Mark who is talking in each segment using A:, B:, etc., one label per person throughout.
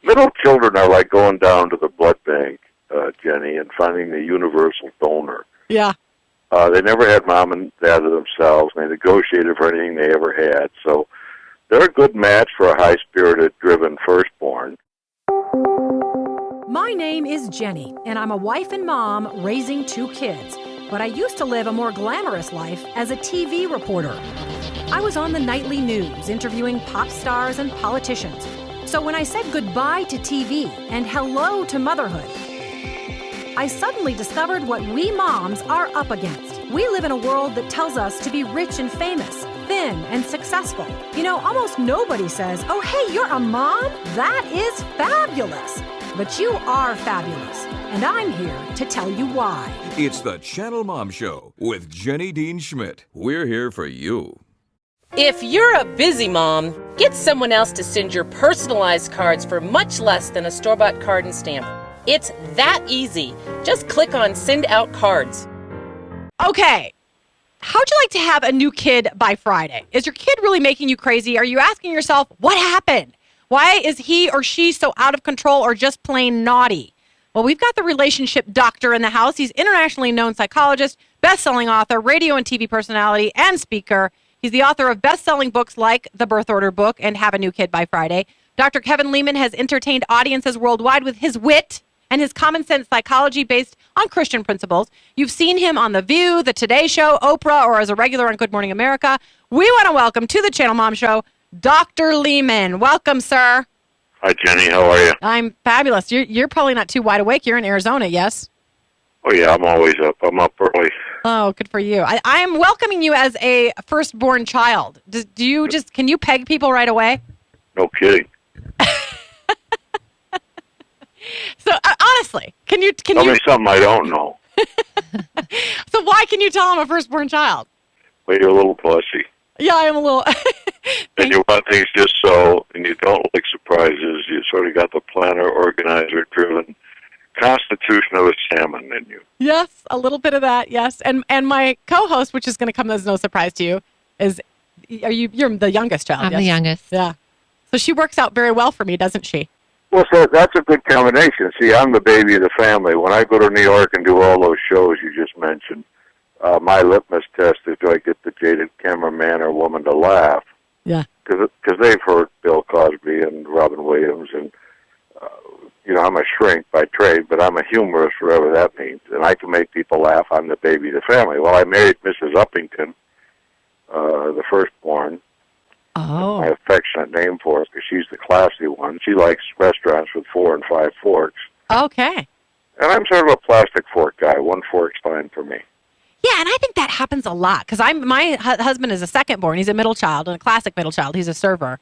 A: Middle children are like going down to the blood bank, Jenny, and finding the universal donor.
B: Yeah.
A: They never had mom and dad to themselves, and they negotiated for anything they ever had. So they're a good match for a high-spirited, driven firstborn.
C: My name is Jenny, and I'm a wife and mom raising 2 kids. But I used to live a more glamorous life as a TV reporter. I was on the nightly news interviewing pop stars and politicians. So when I said goodbye to TV and hello to motherhood, I suddenly discovered what we moms are up against. We live in a world that tells us to be rich and famous, thin and successful. You know, almost nobody says, "Oh, hey, you're a mom? That is fabulous." But you are fabulous, and I'm here to tell you why.
D: It's the ChannelMom Show with Jenny Dean Schmidt. We're here for you.
E: If you're a busy mom, get someone else to send your personalized cards for much less than a store-bought card and stamp. It's that easy. Just click on Send Out Cards.
B: Okay. How'd you like to have a new kid by Friday? Is your kid really making you crazy? Are you asking yourself, what happened? Why is he or she so out of control or just plain naughty? Well, we've got the relationship doctor in the house. He's internationally known psychologist, best-selling author, radio and TV personality, and speaker. He's the author of best-selling books like The Birth Order Book and Have a New Kid by Friday. Dr. Kevin Leman has entertained audiences worldwide with his wit and his common sense psychology based on Christian principles. You've seen him on The View, The Today Show, Oprah, or as a regular on Good Morning America. We want to welcome to the Channel Mom Show, Dr. Leman. Welcome, sir.
A: Hi, Jenny. How are you?
B: I'm fabulous. You're probably not too wide awake. You're in Arizona, yes?
A: Oh, yeah, I'm always up. I'm up early.
B: Oh, good for you. I am welcoming you as a firstborn child. Can you peg people right away?
A: No kidding.
B: So, honestly, can you...
A: Tell me something I don't know.
B: So why can you tell I'm a firstborn child?
A: Well, you're a little pussy.
B: Yeah, I am a little...
A: And you want things just so, and you don't like surprises. You sort of got the planner, organizer, driven constitution of a salmon in you.
B: Yes, a little bit of that, yes. And my co-host, which is going to come as no surprise to you, is... You're the youngest child,
F: I'm
B: yes?
F: the youngest.
B: Yeah. So she works out very well for me, doesn't she?
A: Well, so that's a good combination. See, I'm the baby of the family. When I go to New York and do all those shows you just mentioned, my litmus test is, do I get the jaded cameraman or woman to laugh?
B: Yeah.
A: Because they've heard Bill Cosby and Robin Williams, and, I'm a shrink by trade, but I'm a humorist, whatever that means. And I can make people laugh. I'm the baby of the family. Well, I married Mrs. Uppington, the firstborn.
B: Oh.
A: My affectionate name for her, because she's the classy one. She likes restaurants with 4 and 5 forks.
B: Okay.
A: And I'm sort of a plastic fork guy. 1 fork's fine for me.
B: Yeah, and I think that happens a lot, because my husband is a second-born. He's a middle child, and a classic middle child. He's a server.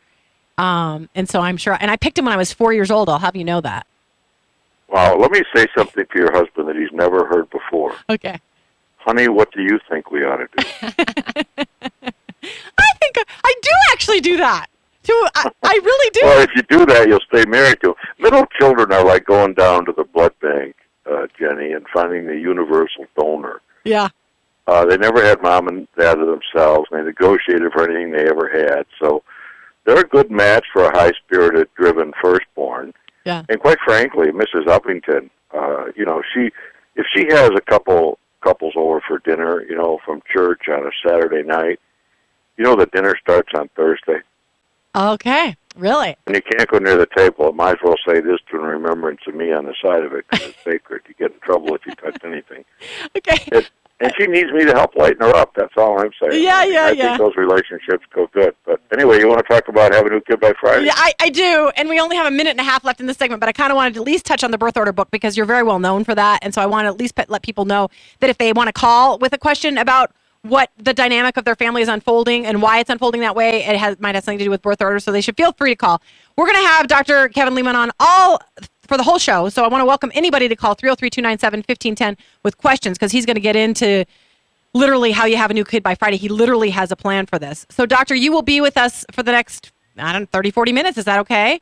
B: And so I'm sure, and I picked him when I was 4 years old. I'll have you know that.
A: Well, let me say something to your husband that he's never heard before.
B: Okay.
A: Honey, what do you think we ought to do?
B: I think I do actually do that. I really do.
A: Well, if you do that, you'll stay married to him. Middle children are like going down to the blood bank, Jenny, and finding the universal donor.
B: Yeah.
A: They never had mom and dad to themselves, and they negotiated for anything they ever had. So they're a good match for a high-spirited, driven firstborn.
B: Yeah.
A: And quite frankly, Mrs. Uppington, if she has a couples over for dinner, from church on a Saturday night, the dinner starts on Thursday.
B: Okay. Really?
A: And you can't go near the table. I might as well say this to in remembrance of me on the side of it, because it's sacred. You get in trouble if you touch anything.
B: Okay.
A: And she needs me to help lighten her up. That's all I'm saying.
B: Yeah,
A: I think those relationships go good. But anyway, you want to talk about having a new kid by Friday?
B: Yeah, I do. And we only have a minute and a half left in this segment, but I kind of wanted to at least touch on the birth order book, because you're very well known for that. And so I want to at least let people know that if they want to call with a question about what the dynamic of their family is unfolding and why it's unfolding that way, might have something to do with birth order, so they should feel free to call. We're going to have Dr. Kevin Leman on for the whole show, so I want to welcome anybody to call 303-297-1510 with questions, because he's going to get into literally how you have a new kid by Friday. He literally has a plan for this. So, Doctor, you will be with us for the next, 30, 40 minutes. Is that okay?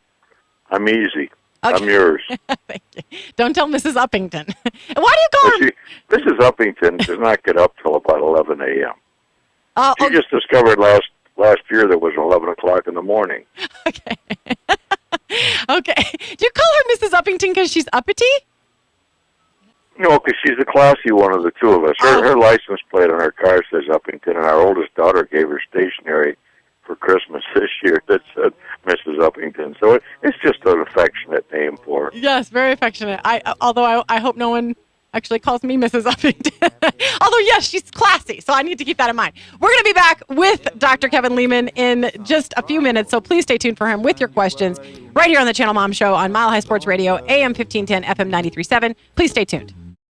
A: I'm easy.
B: Okay.
A: I'm yours.
B: Thank you. Don't tell Mrs. Uppington. Why do you call her?
A: Mrs. Uppington does not get up till about 11 a.m. She
B: Okay.
A: just discovered last year that it was 11 o'clock in the morning.
B: Okay. Okay. Do you Mrs. Uppington because she's uppity?
A: No, because she's the classy one of the two of us. Her license plate on her car says Uppington, and our oldest daughter gave her stationery for Christmas this year that said Mrs. Uppington. So it's just an affectionate name for her.
B: Yes, very affectionate. Although I hope no one actually calls me Mrs. Uppington. Although, yes, she's classy, so I need to keep that in mind. We're going to be back with Dr. Kevin Leman in just a few minutes, so please stay tuned for him with your questions right here on the Channel Mom Show on Mile High Sports Radio, AM 1510, FM 93.7. Please stay tuned.